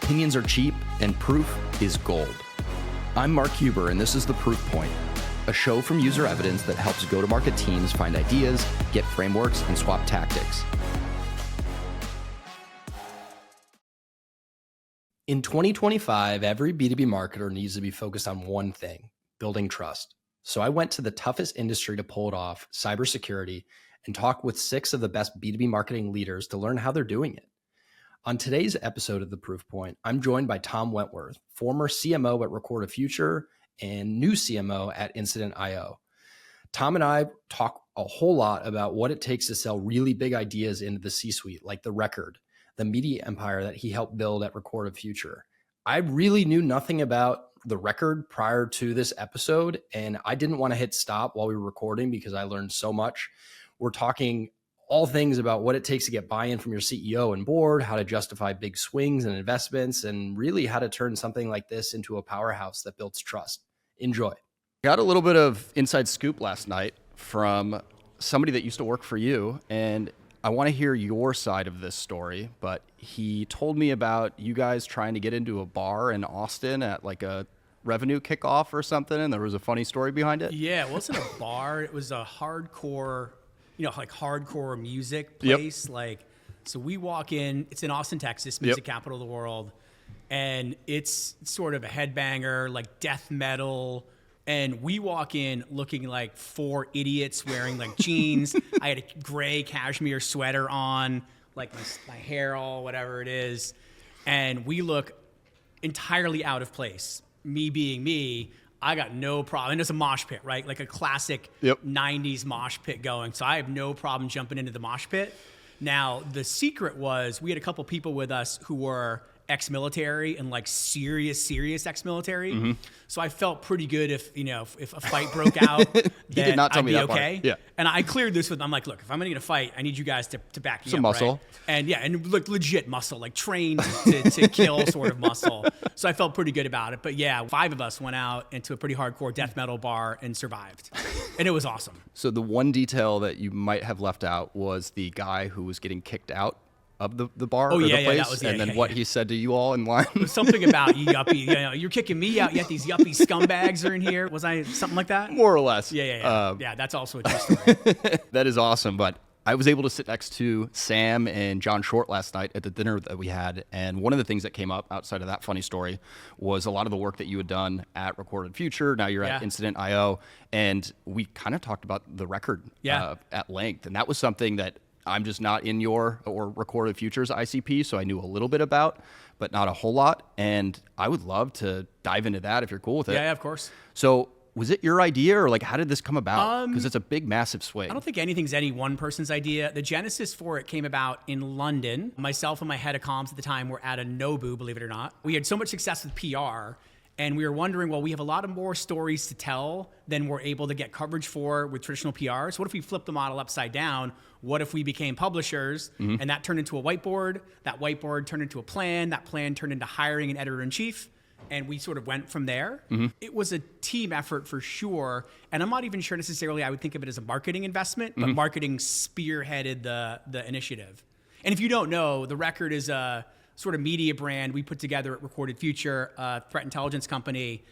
opinions are cheap and proof is gold. I'm Mark Huber, and this is The Proof Point, a show from User Evidence that helps go-to-market teams find ideas, get frameworks, and swap tactics. In 2025, every B2B marketer needs to be focused on one thing, building trust. So I went to the toughest industry to pull it off, cybersecurity, and talked with 6 of the best B2B marketing leaders to learn how they're doing it. On today's episode of The Proof Point, I'm joined by Tom Wentworth, former CMO at Recorded Future and new CMO at Incident.io. Tom and I talk a whole lot about what it takes to sell really big ideas into the C-suite, like The Record, the media empire that he helped build at Recorded Future. I really knew nothing about The Record prior to this episode, and I didn't want to hit stop while we were recording because I learned so much. We're talking all things about what it takes to get buy-in from your CEO and board, how to justify big swings and investments, and really how to turn something like this into a powerhouse that builds trust. Enjoy. Got a little bit of inside scoop last night from somebody that used to work for you, and I want to hear your side of this story, but he told me about you guys trying to get into a bar in Austin at like a revenue kickoff or something, and there was a funny story behind it. Yeah, it wasn't a bar. It was a hardcore, like hardcore music place. Yep. So we walk in, it's in Austin, Texas, music capital of the world, and it's sort of a headbanger, like death metal. And we walk in looking like 4 idiots wearing like jeans. I had a gray cashmere sweater on, like my hair all whatever it is. And we look entirely out of place. Me being me, I got no problem. And it's a mosh pit, right? Like a classic 90s mosh pit going. So I have no problem jumping into the mosh pit. Now, the secret was we had a couple people with us who were ex-military and like serious ex-military. Mm-hmm. So I felt pretty good if a fight broke out, then did not tell I'd me be that okay. Part. Yeah. And I cleared this with them. I'm like, look, if I'm gonna get a fight, I need you guys to back me some up. Muscle. Right? And and look, legit muscle, like trained to kill sort of muscle. So I felt pretty good about it. But yeah, 5 of us went out into a pretty hardcore death metal bar and survived. And it was awesome. So the one detail that you might have left out was the guy who was getting kicked out of the bar or the place, that was, and then what he said to you all in line. It was something about you yuppie, you're kicking me out, yet these yuppie scumbags are in here. Was I something like that? More or less. Yeah, that's also a true story. That is awesome, but I was able to sit next to Sam and John Short last night at the dinner that we had, and one of the things that came up outside of that funny story was a lot of the work that you had done at Recorded Future. Now you're at Incident.io, and we kind of talked about The Record at length, and that was something that I'm just not in your or Recorded Future's ICP, so I knew a little bit about, but not a whole lot. And I would love to dive into that if you're cool with it. Yeah, of course. So was it your idea, or like how did this come about? Because it's a big, massive swing. I don't think anything's any one person's idea. The genesis for it came about in London. Myself and my head of comms at the time were at a Nobu, believe it or not. We had so much success with PR, and we were wondering, well, we have a lot of more stories to tell than we're able to get coverage for with traditional PR. So what if we flip the model upside down? What if we became publishers and that turned into a whiteboard? That whiteboard turned into a plan. That plan turned into hiring an editor-in-chief. And we sort of went from there. Mm-hmm. It was a team effort for sure. And I'm not even sure necessarily I would think of it as a marketing investment, but marketing spearheaded the initiative. And if you don't know, The Record is a sort of media brand we put together at Recorded Future, a threat intelligence company.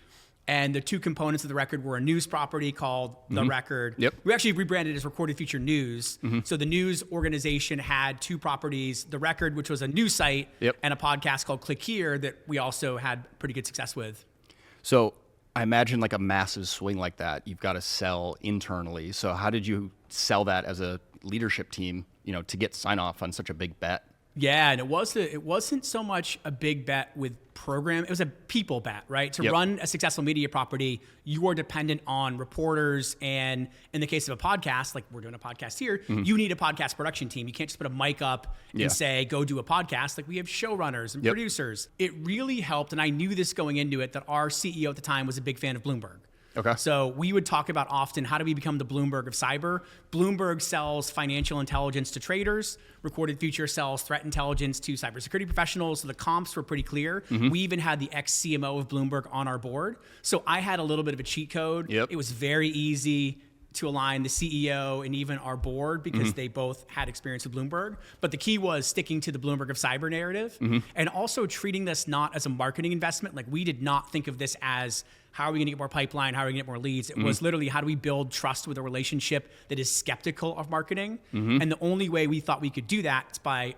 And the 2 components of The Record were a news property called The Record. Yep. We actually rebranded as Recorded Future News. Mm-hmm. So the news organization had 2 properties, The Record, which was a news site, and a podcast called Click Here that we also had pretty good success with. So I imagine like a massive swing like that, you've got to sell internally. So how did you sell that as a leadership team, to get sign off on such a big bet? Yeah, and it wasn't so much a big bet with program. It was a people bet, right? To run a successful media property, you are dependent on reporters. And in the case of a podcast, like we're doing a podcast here, you need a podcast production team. You can't just put a mic up and say, go do a podcast. Like we have showrunners and producers. It really helped. And I knew this going into it, that our CEO at the time was a big fan of Bloomberg. Okay. So we would talk about often, how do we become the Bloomberg of cyber? Bloomberg sells financial intelligence to traders. Recorded Future sells threat intelligence to cybersecurity professionals. So the comps were pretty clear. We even had the ex-CMO of Bloomberg on our board. So I had a little bit of a cheat code. It was very easy to align the CEO and even our board because they both had experience with Bloomberg. But the key was sticking to the Bloomberg of cyber narrative and also treating this not as a marketing investment. Like, we did not think of this as, how are we going to get more pipeline? How are we going to get more leads? It was literally, how do we build trust with a relationship that is skeptical of marketing? And the only way we thought we could do that is by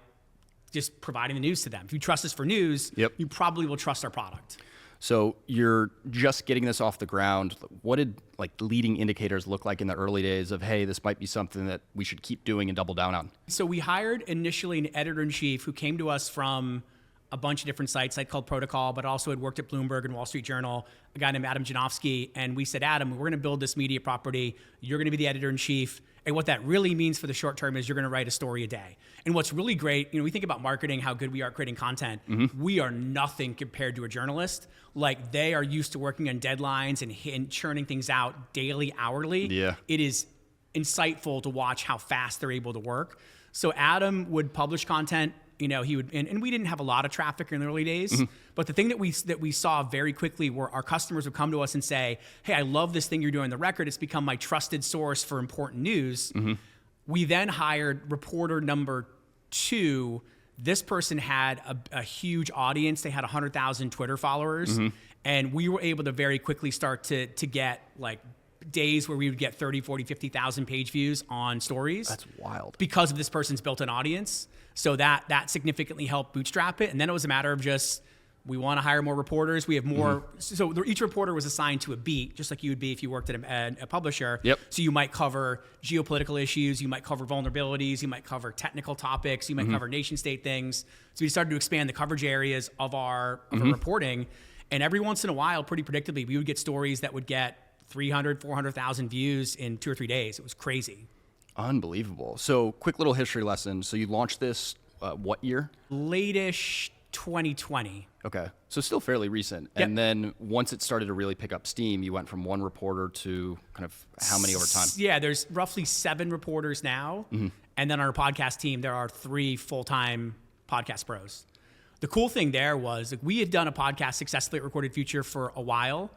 just providing the news to them. If you trust us for news, you probably will trust our product. So you're just getting this off the ground. What did leading indicators look like in the early days of, hey, this might be something that we should keep doing and double down on? So we hired initially an editor-in-chief who came to us from a bunch of different sites, like called Protocol, but also had worked at Bloomberg and Wall Street Journal, a guy named Adam Janofsky. And we said, Adam, we're going to build this media property. You're going to be the editor-in-chief. And what that really means for the short term is you're going to write a story a day. And what's really great, we think about marketing, how good we are at creating content. We are nothing compared to a journalist. Like, they are used to working on deadlines and churning things out daily, hourly. Yeah. It is insightful to watch how fast they're able to work. So Adam would publish content. He would, and we didn't have a lot of traffic in the early days, but the thing that we saw very quickly were our customers would come to us and say, hey, I love this thing you're doing on the record. It's become my trusted source for important news. We then hired reporter number 2. This person had a huge audience. They had 100,000 Twitter followers. And we were able to very quickly start to get days where we would get 30, 40, 50,000 page views on stories. That's wild. Because of this person's built-in audience. So that significantly helped bootstrap it. And then it was a matter of just, we want to hire more reporters. We have more. So each reporter was assigned to a beat, just like you would be if you worked at a publisher. So you might cover geopolitical issues. You might cover vulnerabilities. You might cover technical topics. You might cover nation state things. So we started to expand the coverage areas of our reporting. And every once in a while, pretty predictably, we would get stories that would get 300, 400,000 views in 2 or 3 days. It was crazy. Unbelievable. So quick little history lesson. So you launched this what year? Late-ish 2020. Okay. So still fairly recent. And then once it started to really pick up steam, you went from one reporter to kind of how many over time? Yeah, there's roughly 7 reporters now. And then on our podcast team, there are 3 full-time podcast pros. The cool thing there was we had done a podcast successfully at Recorded Future for a while.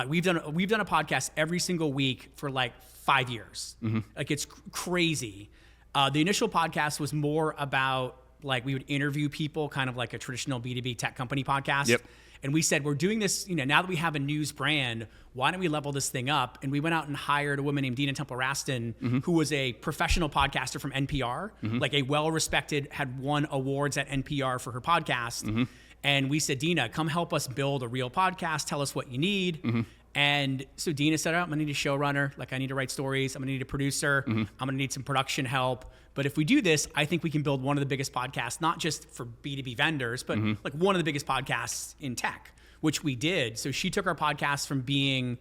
We've done a podcast every single week for 5 years. It's crazy. The initial podcast was more about we would interview people, kind of like a traditional B2B tech company podcast. And we said, we're doing this, now that we have a news brand, why don't we level this thing up? And we went out and hired a woman named Dina Temple-Raston, who was a professional podcaster from NPR, a well-respected, had won awards at NPR for her podcast. And we said, Dina, come help us build a real podcast. Tell us what you need. And so Dina said, I'm going to need a showrunner. I need to write stories. I'm going to need a producer. I'm going to need some production help. But if we do this, I think we can build one of the biggest podcasts, not just for B2B vendors, but one of the biggest podcasts in tech, which we did. So she took our podcast from being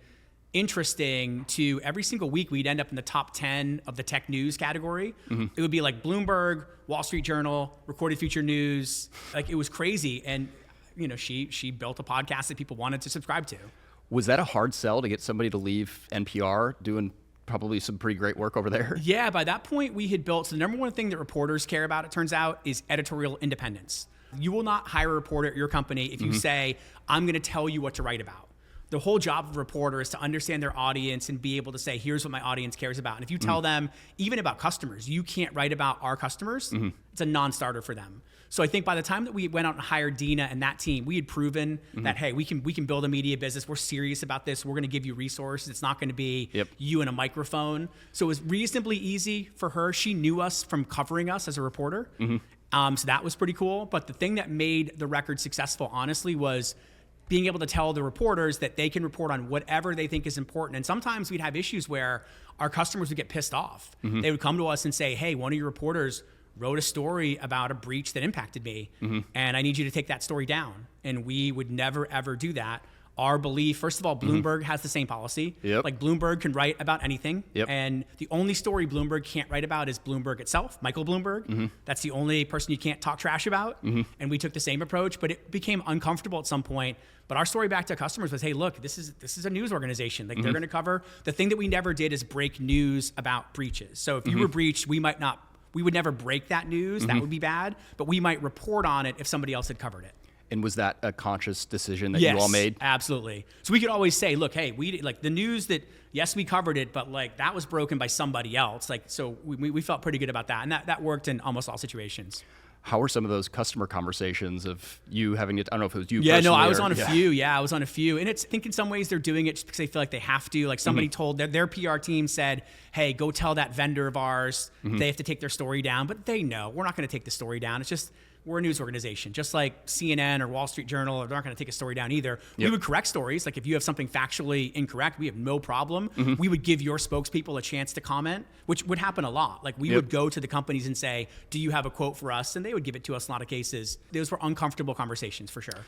interesting to every single week we'd end up in the top 10 of the tech news category. It would be Bloomberg, Wall Street Journal, Recorded Future News. It was crazy. And she built a podcast that people wanted to subscribe to. Was that a hard sell to get somebody to leave NPR doing probably some pretty great work over there? Yeah, by that point we had built, so the number one thing that reporters care about, it turns out, is editorial independence. You will not hire a reporter at your company if you say, I'm going to tell you what to write about. The whole job of a reporter is to understand their audience and be able to say, here's what my audience cares about. And if you tell them, even about customers, you can't write about our customers, it's a non-starter for them. So I think by the time that we went out and hired Dina and that team, we had proven that, hey, we can build a media business. We're serious about this. We're going to give you resources. It's not going to be you and a microphone. So it was reasonably easy for her. She knew us from covering us as a reporter. So that was pretty cool. But the thing that made the record successful, honestly, was being able to tell the reporters that they can report on whatever they think is important. And sometimes we'd have issues where our customers would get pissed off. They would come to us and say, hey, one of your reporters wrote a story about a breach that impacted me, and I need you to take that story down. And we would never, ever do that. Our belief, first of all, Bloomberg has the same policy. Bloomberg can write about anything. And the only story Bloomberg can't write about is Bloomberg itself, Michael Bloomberg. That's the only person you can't talk trash about. And we took the same approach, but it became uncomfortable at some point. But our story back to customers was, hey, look, this is a news organization. They're going to cover. The thing that we never did is break news about breaches. So if you were breached, we would never break that news. That would be bad. But we might report on it if somebody else had covered it. And was that a conscious decision that Yes, you all made? Absolutely. So we could always say, look, hey, we like the news that, yes, we covered it, but like that was broken by somebody else. Like, so we felt pretty good about that. And that worked in almost all situations. How were some of those customer conversations of you having to, I don't know if it was you Yeah, no, personally I was or- on a yeah. few. Yeah, I was on a few. And I think in some ways they're doing it just because they feel like they have to. Like somebody told their PR team said, hey, go tell that vendor of ours they have to take their story down. But they know we're not going to take the story down. It's just, we're a news organization. Just like CNN or Wall Street Journal, they're not going to take a story down either. We would correct stories. Like if you have something factually incorrect, we have no problem. We would give your spokespeople a chance to comment, which would happen a lot. Like we would go to the companies and say, do you have a quote for us? And they would give it to us in a lot of cases. Those were uncomfortable conversations for sure.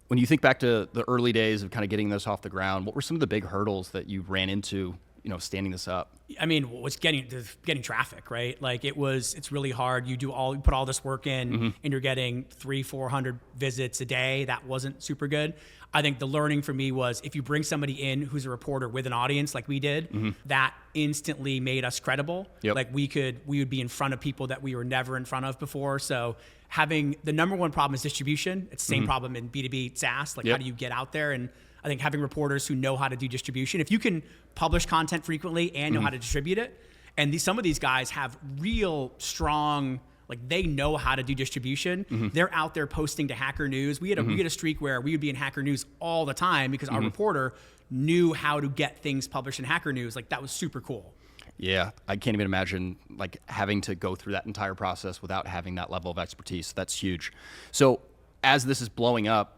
When you think back to the early days of kind of getting this off the ground, what were some of the big hurdles that you ran into, standing this up? I mean, was getting traffic, right? Like it's really hard. You put all this work in and you're getting 300-400 visits a day. That wasn't super good. I think the learning for me was if you bring somebody in who's a reporter with an audience like we did, that instantly made us credible. Like we would be in front of people that we were never in front of before. So having the number one problem is distribution. It's the same problem in B2B SaaS. Like how do you get out there? And I think having reporters who know how to do distribution, if you can publish content frequently and know how to distribute it, and some of these guys have real strong, like they know how to do distribution. They're out there posting to Hacker News. We had a streak where we would be in Hacker News all the time because our reporter knew how to get things published in Hacker News. Like that was super cool. Yeah, I can't even imagine like having to go through that entire process without having that level of expertise. That's huge. So as this is blowing up,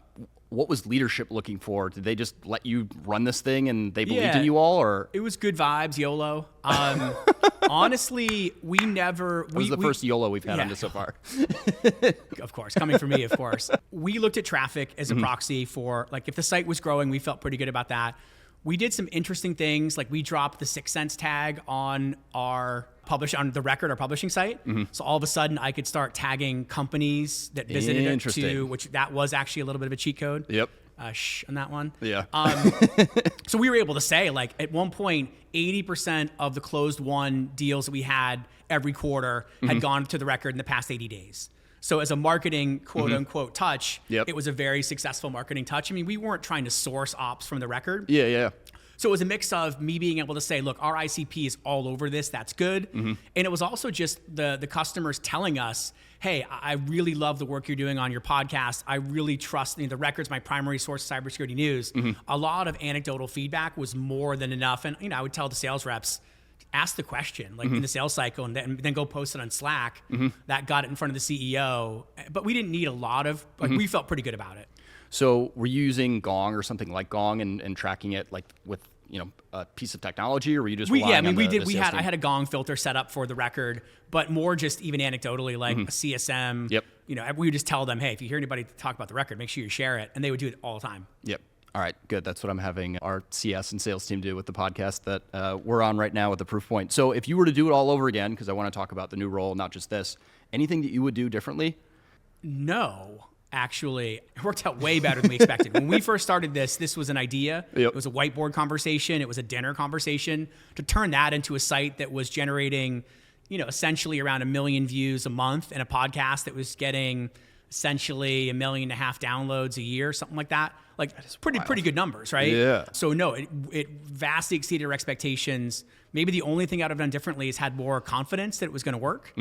what was leadership looking for? Did they just let you run this thing and they believed in you all, or? It was good vibes, YOLO. Honestly, we never... That was the first YOLO we've had on this so far. Of course, coming from me, of course. We looked at traffic as a proxy for, like, if the site was growing, we felt pretty good about that. We did some interesting things, like we dropped the 6 cents tag on our the record, our publishing site. So all of a sudden, I could start tagging companies that visited it to, which that was actually a little bit of a cheat code. On that one. Yeah. So we were able to say, like, at one point, 80% of the closed won deals that we had every quarter had gone to the record in the past 80 days. So as a marketing quote unquote touch, it was a very successful marketing touch. I mean, we weren't trying to source ops from the record. So it was a mix of me being able to say, look, our ICP is all over this. That's good. And it was also just the customers telling us, hey, I really love the work you're doing on your podcast. I really trust the record's my primary source of cybersecurity news. A lot of anecdotal feedback was more than enough. And I would tell the sales reps, ask the question like in the sales cycle and then go post it on Slack. That got it in front of the CEO. But we didn't need a lot of, like we felt pretty good about it. So were you using Gong or something like Gong and tracking it like with, a piece of technology, or were you just relying on the sales team? I had a Gong filter set up for the record, but more just even anecdotally, like a CSM. We would just tell them, hey, if you hear anybody talk about the record, make sure you share it. And they would do it all the time. All right, good. That's what I'm having our CS and sales team do with the podcast that we're on right now with the Proof Point. So if you were to do it all over again, because I want to talk about the new role, not just this, anything that you would do differently? No. Actually, it worked out way better than we expected. When we first started this was an idea. It was a whiteboard conversation. It was a dinner conversation. To turn that into a site that was generating, essentially around 1 million views a month, and a podcast that was getting essentially 1.5 million downloads a year, something like that. Like pretty good numbers, right? Yeah. So no, it vastly exceeded our expectations. Maybe the only thing I'd have done differently is had more confidence that it was going to work.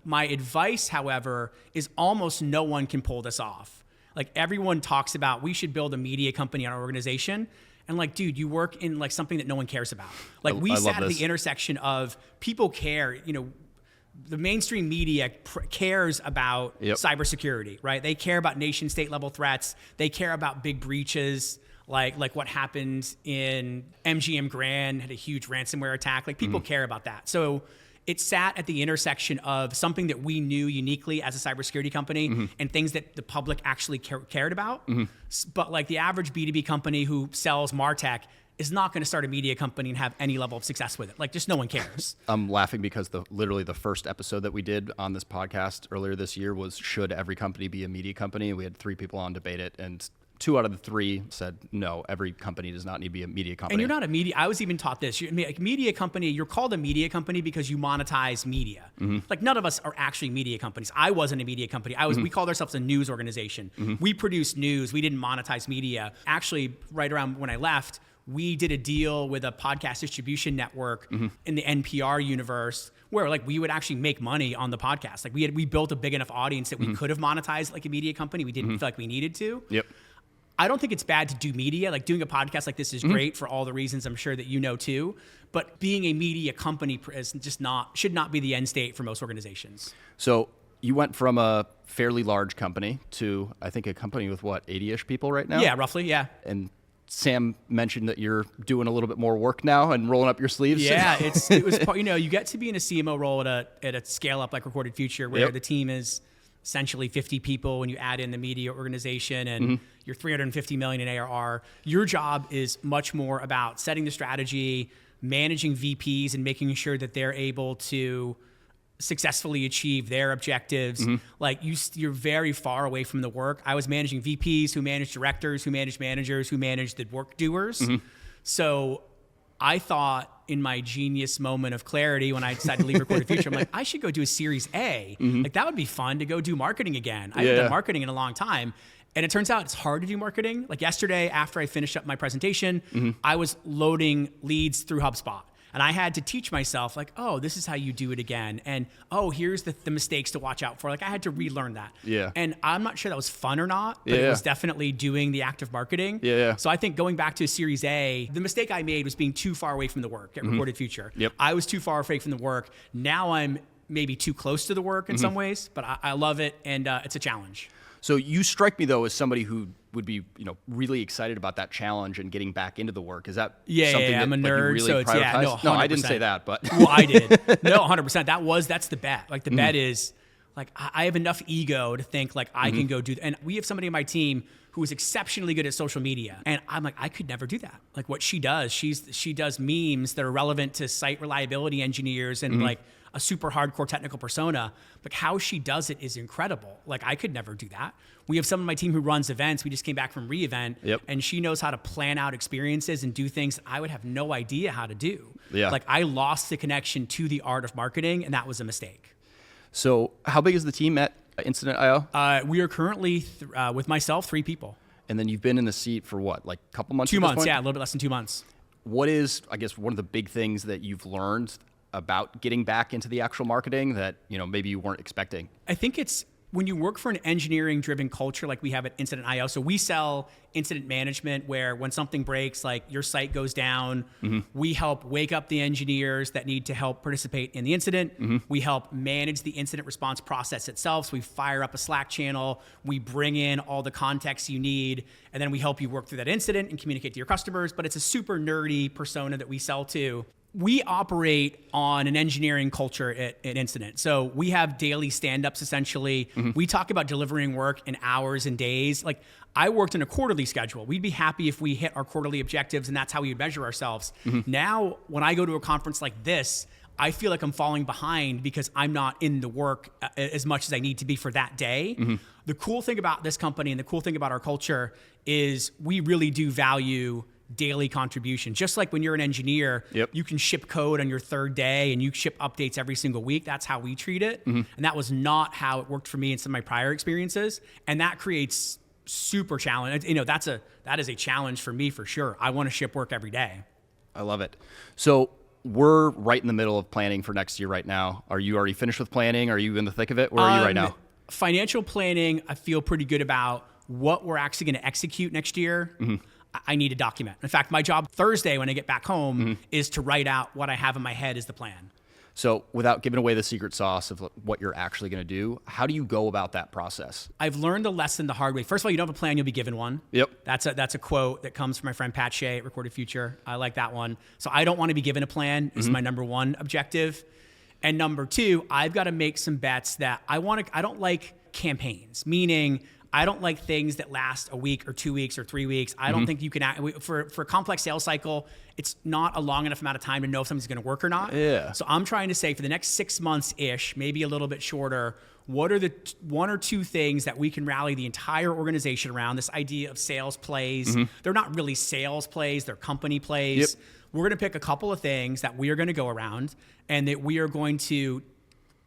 My advice, however, is almost no one can pull this off. Like everyone talks about we should build a media company on our organization. And like, dude, you work in like something that no one cares about. Like we sat at the intersection of people care, the mainstream media cares about cybersecurity, right? They care about nation state level threats. They care about big breaches, like what happened in MGM Grand, had a huge ransomware attack. Like people care about that. So it sat at the intersection of something that we knew uniquely as a cybersecurity company and things that the public actually cared about. But like the average B2B company who sells MarTech is not going to start a media company and have any level of success with it. Like just no one cares. I'm laughing because literally the first episode that we did on this podcast earlier this year was, should every company be a media company? We had 3 people on debate it, and 2 out of the 3 said, no, every company does not need to be a media company. And you're not a media. I was even taught this. Like media company, you're called a media company because you monetize media. Like none of us are actually media companies. I wasn't a media company. We called ourselves a news organization. We produced news. We didn't monetize media. Actually, right around when I left, we did a deal with a podcast distribution network in the NPR universe where like we would actually make money on the podcast. Like we built a big enough audience that we could have monetized like a media company. We didn't feel like we needed to. Yep. I don't think it's bad to do media. Like doing a podcast like this is great for all the reasons I'm sure that you know too. But being a media company is just should not be the end state for most organizations. So you went from a fairly large company to, I think, a company with what, 80-ish people right now? Yeah, roughly, yeah. And Sam mentioned that you're doing a little bit more work now and rolling up your sleeves. Yeah, it was you get to be in a CMO role at a scale up like Recorded Future where the team is essentially 50 people when you add in the media organization and you're 350 million in ARR. Your job is much more about setting the strategy, managing VPs and making sure that they're able to successfully achieve their objectives. Like you're very far away from the work. I was managing VPs who managed directors, who managed managers, who managed the work doers. So I thought in my genius moment of clarity when I decided to leave Recorded Future, I'm like, I should go do a Series A. Like that would be fun to go do marketing again. I haven't done marketing in a long time. And it turns out it's hard to do marketing. Like yesterday, after I finished up my presentation, I was loading leads through HubSpot. And I had to teach myself like, oh, this is how you do it again. And oh, here's the mistakes to watch out for. Like I had to relearn that. Yeah. And I'm not sure that was fun or not, but it was definitely doing the act of marketing. Yeah. So I think going back to a Series A, the mistake I made was being too far away from the work at Recorded Future. Yep. I was too far away from the work. Now I'm maybe too close to the work in some ways, but I love it. And it's a challenge. So you strike me though as somebody who would be, really excited about that challenge and getting back into the work. Is that something that I'm a nerd, you really so it's prioritize? no, 100%. I didn't say that, but well, I did. No, 100%. That's the bet. Like the bet is like I have enough ego to think like I can go do that. And we have somebody on my team who is exceptionally good at social media, and I'm like, I could never do that. Like what she does, she does memes that are relevant to site reliability engineers and like a super hardcore technical persona. Like how she does it is incredible. Like I could never do that. We have someone on my team who runs events. We just came back from re:Event, and she knows how to plan out experiences and do things I would have no idea how to do. Yeah. Like I lost the connection to the art of marketing, and that was a mistake. So how big is the team at Incident.io? We are currently, with myself, 3 people. And then you've been in the seat for what, like a couple months? 2 at this months, point? yeah, a little bit less than 2 months. What is, I guess, one of the big things that you've learned about getting back into the actual marketing that, maybe you weren't expecting? I think it's when you work for an engineering-driven culture like we have at Incident.io. So we sell incident management where when something breaks, like your site goes down, we help wake up the engineers that need to help participate in the incident. We help manage the incident response process itself. So we fire up a Slack channel, we bring in all the context you need, and then we help you work through that incident and communicate to your customers. But it's a super nerdy persona that we sell to. We operate on an engineering culture at Incident. So we have daily stand-ups, essentially. We talk about delivering work in hours and days. Like I worked in a quarterly schedule. We'd be happy if we hit our quarterly objectives, and that's how we would measure ourselves. Now, when I go to a conference like this, I feel like I'm falling behind because I'm not in the work as much as I need to be for that day. The cool thing about this company and the cool thing about our culture is we really do value daily contribution. Just like when you're an engineer, you can ship code on your 3rd day and you ship updates every single week. That's how we treat it. And that was not how it worked for me in some of my prior experiences. And that creates super challenge. That is a challenge for me for sure. I want to ship work every day. I love it. So we're right in the middle of planning for next year right now. Are you already finished with planning? Are you in the thick of it? Where are you right now? Financial planning, I feel pretty good about what we're actually going to execute next year. I need to document. In fact, my job Thursday when I get back home is to write out what I have in my head as the plan. So without giving away the secret sauce of what you're actually going to do, how do you go about that process? I've learned a lesson the hard way. First of all, you don't have a plan, you'll be given one. That's a quote that comes from my friend Pat Shea at Recorded Future. I like that one. So I don't want to be given a plan is my number 1 objective. And number 2, I've got to make some bets that I don't like campaigns, meaning I don't like things that last a week or 2 weeks or 3 weeks. I don't think you can, for a complex sales cycle, it's not a long enough amount of time to know if something's going to work or not. Yeah. So I'm trying to say for the next 6 months-ish, maybe a little bit shorter, what are the one or two things that we can rally the entire organization around? This idea of sales plays. They're not really sales plays, they're company plays. We're going to pick a couple of things that we are going to go around and that we are going to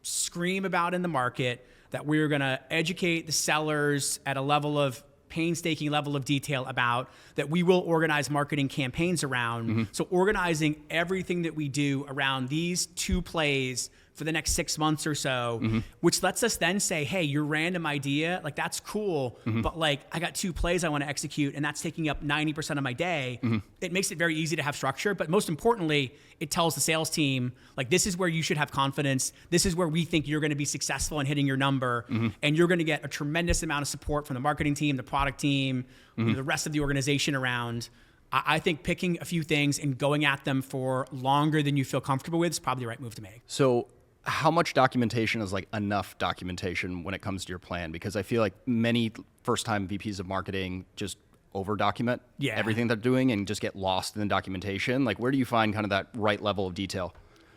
scream about in the market, that we're going to educate the sellers at a level of painstaking level of detail about, that we will organize marketing campaigns around. So organizing everything that we do around these two plays for the next 6 months or so, which lets us then say, hey, your random idea, like that's cool, but like I got 2 plays I want to execute and that's taking up 90% of my day. It makes it very easy to have structure, but most importantly, it tells the sales team, like this is where you should have confidence. This is where we think you're going to be successful in hitting your number, and you're going to get a tremendous amount of support from the marketing team, the product team, the rest of the organization around. I think picking a few things and going at them for longer than you feel comfortable with is probably the right move to make. So how much documentation is like enough documentation when it comes to your plan? Because I feel like many first-time VPs of marketing just over-document everything they're doing and just get lost in the documentation. Like, where do you find kind of that right level of detail?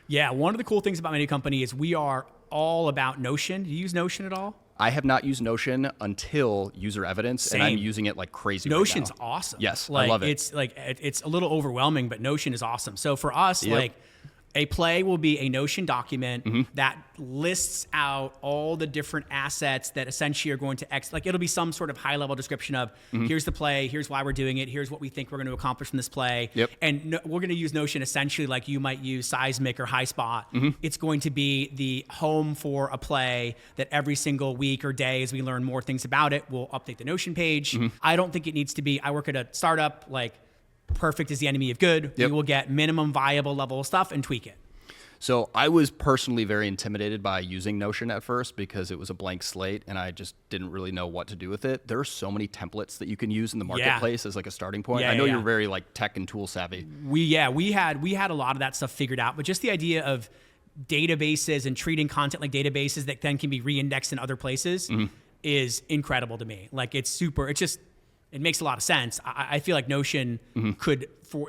Yeah, one of the cool things about my new company is we are all about Notion. Do you use Notion at all? I have not used Notion until user evidence, and I'm using it like crazy. Notion's right now. Awesome. Yes, like, I love it. It's like it's a little overwhelming, but Notion is awesome. So for us, like a play will be a Notion document that lists out all the different assets that essentially are going to like it'll be some sort of high level description of here's the play, here's why we're doing it, here's what we think we're going to accomplish from this play. And we're going to use Notion essentially like you might use Seismic or HighSpot. It's going to be the home for a play that every single week or day as we learn more things about it, we'll update the Notion page. I don't think it needs to be, I work at a startup, like perfect is the enemy of good. We will get minimum viable level of stuff and tweak it. So I was personally very intimidated by using Notion at first because it was a blank slate and I just didn't really know what to do with it. There are so many templates that you can use in the marketplace as like a starting point. I know you're very like tech and tool savvy. We had a lot of that stuff figured out, but just the idea of databases and treating content like databases that then can be re-indexed in other places is incredible to me. Like it makes a lot of sense. I feel like Notion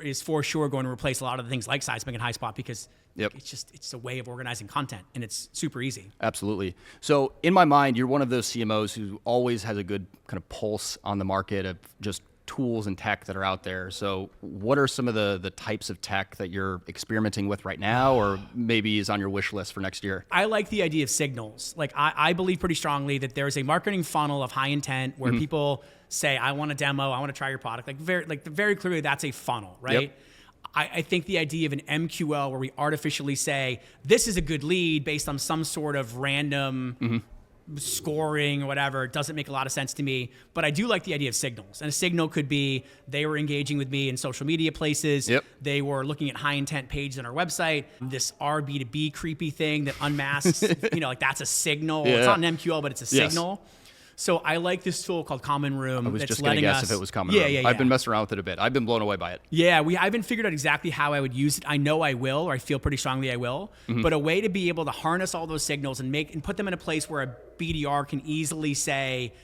is for sure going to replace a lot of the things like Seismic and HighSpot because it's a way of organizing content and it's super easy. Absolutely. So in my mind, you're one of those CMOs who always has a good kind of pulse on the market of just tools and tech that are out there. So what are some of the types of tech that you're experimenting with right now or maybe is on your wish list for next year? I like the idea of signals. Like I believe pretty strongly that there's a marketing funnel of high intent where people say, I want a demo, I want to try your product. Very clearly that's a funnel, right? I think the idea of an MQL where we artificially say, this is a good lead based on some sort of random scoring or whatever doesn't make a lot of sense to me, but I do like the idea of signals. And a signal could be they were engaging with me in social media places. They were looking at high intent pages on our website. This RB2B creepy thing that unmasks, like that's a signal. It's not an MQL, but it's a signal. So I like this tool called Common Room. I was just going to guess if it was Common Room. I've been messing around with it a bit. I've been blown away by it. I haven't figured out exactly how I would use it. I know I will, or I feel pretty strongly I will. But a way to be able to harness all those signals and put them in a place where a BDR can easily say,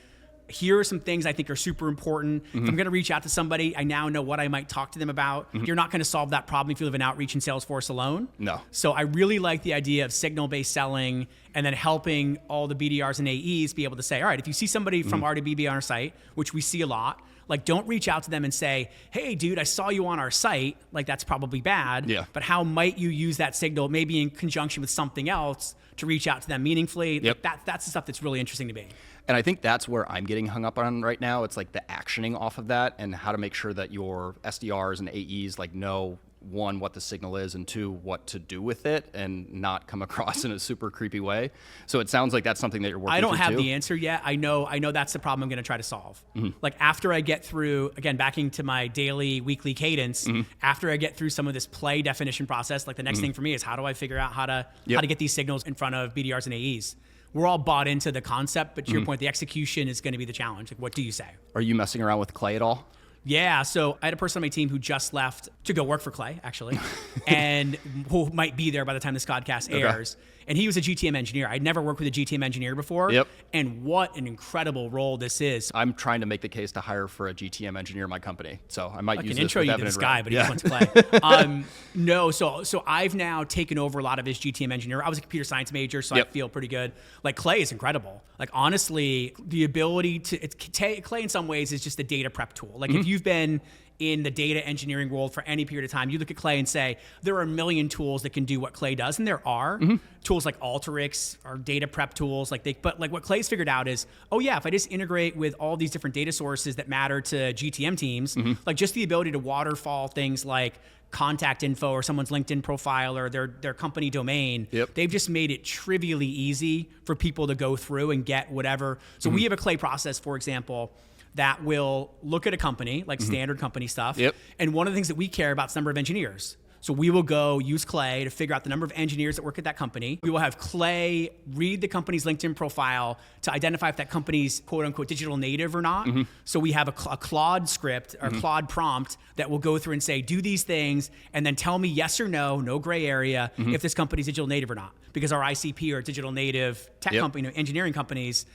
here are some things I think are super important. If I'm going to reach out to somebody, I now know what I might talk to them about. You're not going to solve that problem if you live in outreach in Salesforce alone. No. So I really like the idea of signal-based selling and then helping all the BDRs and AEs be able to say, all right, if you see somebody from R2BB on our site, which we see a lot, like don't reach out to them and say, hey, dude, I saw you on our site. Like that's probably bad. But how might you use that signal maybe in conjunction with something else to reach out to them meaningfully? Like that's the stuff that's really interesting to me. And I think that's where I'm getting hung up on right now. It's like the actioning off of that and how to make sure that your SDRs and AEs like know, one, what the signal is, and two, what to do with it and not come across in a super creepy way. So it sounds like that's something that you're working through. I don't have the answer yet. I know that's the problem I'm going to try to solve. Like after I get through, again, backing to my daily, weekly cadence, after I get through some of this play definition process, like the next thing for me is how do I figure out how to get these signals in front of BDRs and AEs? We're all bought into the concept, but to your point, the execution is going to be the challenge. Like, what do you say? Are you messing around with Clay at all? Yeah, so I had a person on my team who just left to go work for Clay, actually, and who might be there by the time this podcast airs. And he was a GTM engineer. I'd never worked with a GTM engineer before. Yep. And what an incredible role this is. I'm trying to make the case to hire for a GTM engineer in my company. So I might use can this intro with you to Evan this and guy, Ray. but he just wants to play. No, so I've now taken over a lot of his GTM engineer. I was a computer science major, so I feel pretty good. Like Clay is incredible. Like honestly, the ability to Clay in some ways is just a data prep tool. Like if you've been in the data engineering world for any period of time, you look at Clay and say, there are a million tools that can do what Clay does. And there are tools like Alteryx or data prep tools. But what Clay's figured out is, oh yeah, if I just integrate with all these different data sources that matter to GTM teams, like just the ability to waterfall things like contact info or someone's LinkedIn profile or their company domain, they've just made it trivially easy for people to go through and get whatever. So we have a Clay process, for example, that will look at a company, like standard company stuff. And one of the things that we care about is the number of engineers. So we will go use Clay to figure out the number of engineers that work at that company. We will have Clay read the company's LinkedIn profile to identify if that company's quote unquote digital native or not. So we have a Claude script or Claude prompt that will go through and say, do these things, and then tell me yes or no, no gray area, if this company's digital native or not. Because our ICP or digital native tech company, engineering companies,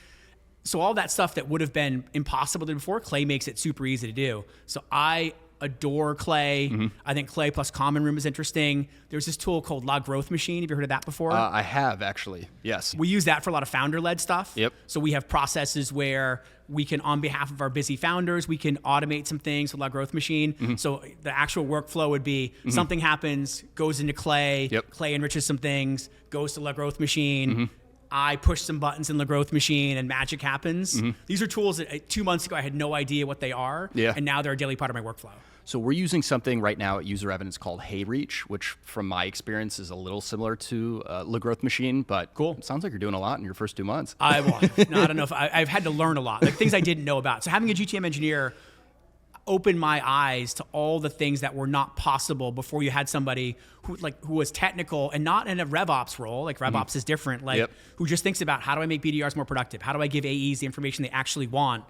so all that stuff that would have been impossible to do before, Clay makes it super easy to do. So I adore Clay. I think Clay plus Common Room is interesting. There's this tool called La Growth Machine. Have you heard of that before? I have actually, yes. We use that for a lot of founder-led stuff. So we have processes where we can, on behalf of our busy founders, we can automate some things with La Growth Machine. So the actual workflow would be something happens, goes into Clay, Clay enriches some things, goes to La Growth Machine, I push some buttons in the growth machine and magic happens. These are tools that 2 months ago I had no idea what they are, and now they're a daily part of my workflow. So we're using something right now at User Evidence called HeyReach, which from my experience is a little similar to La Growth Machine, but cool. It sounds like you're doing a lot in your first 2 months. I don't know if I've had to learn a lot, like things I didn't know about. So having a GTM engineer opened my eyes to all the things that were not possible before you had somebody who was technical and not in a RevOps role. Like RevOps is different. Who just thinks about how do I make BDRs more productive? How do I give AEs the information they actually want?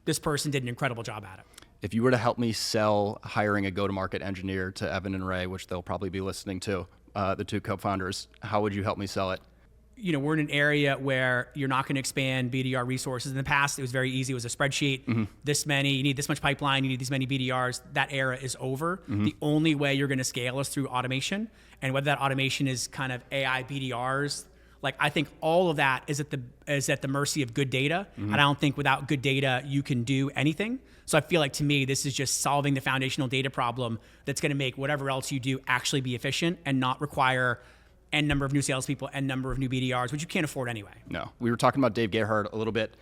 This person did an incredible job at it. If you were to help me sell hiring a go-to-market engineer to Evan and Ray, which they'll probably be listening to, the two co-founders, how would you help me sell it? We're in an area where you're not going to expand BDR resources. In the past, it was very easy. It was a spreadsheet, this many, you need this much pipeline, you need these many BDRs. That era is over. The only way you're going to scale is through automation. And whether that automation is kind of AI BDRs, I think all of that is at the mercy of good data. And I don't think without good data, you can do anything. So I feel like to me, this is just solving the foundational data problem that's going to make whatever else you do actually be efficient and not require N number of new salespeople, N number of new BDRs, which you can't afford anyway. No. We were talking about Dave Gerhardt a little bit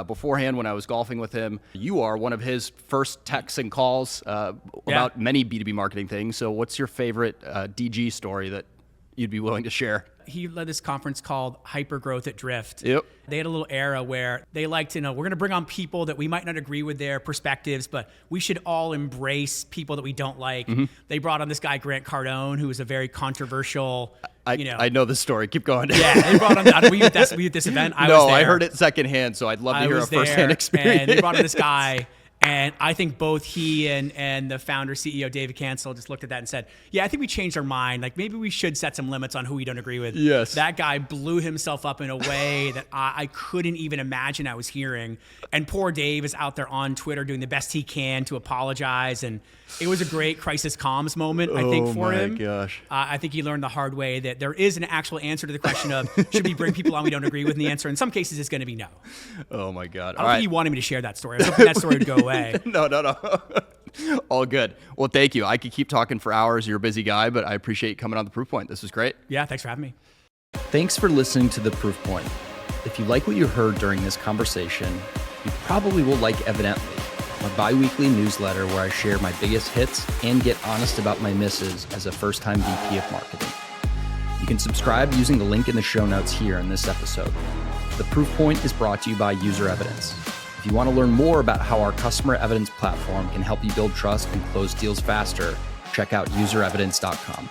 beforehand when I was golfing with him. You are one of his first texts and calls about many B2B marketing things. So what's your favorite DG story that you'd be willing to share? He led this conference called Hypergrowth at Drift. They had a little era where they like to know, we're going to bring on people that we might not agree with their perspectives, but we should all embrace people that we don't like. They brought on this guy, Grant Cardone, who was a very controversial, I know the story. Keep going. They brought on, were you at this event? I was there. I heard it secondhand, so I'd love to hear a firsthand experience. And they brought on this guy. And I think both he and the founder, CEO, David Cancel, just looked at that and said, I think we changed our mind. Maybe we should set some limits on who we don't agree with. Yes. That guy blew himself up in a way that I couldn't even imagine I was hearing. And poor Dave is out there on Twitter doing the best he can to apologize. And it was a great crisis comms moment, I think, for him. Oh, my gosh. I think he learned the hard way that there is an actual answer to the question of, should we bring people on we don't agree with? And the answer in some cases is going to be no. Oh, my God. I don't think he wanted me to share that story. I was hoping that story would go away. No. All good. Well, thank you. I could keep talking for hours. You're a busy guy, but I appreciate you coming on The Proof Point. This was great. Yeah, thanks for having me. Thanks for listening to The Proof Point. If you like what you heard during this conversation, you probably will like Evidently, my bi-weekly newsletter where I share my biggest hits and get honest about my misses as a first-time VP of marketing. You can subscribe using the link in the show notes here in this episode. The Proof Point is brought to you by User Evidence. If you want to learn more about how our customer evidence platform can help you build trust and close deals faster, check out userevidence.com.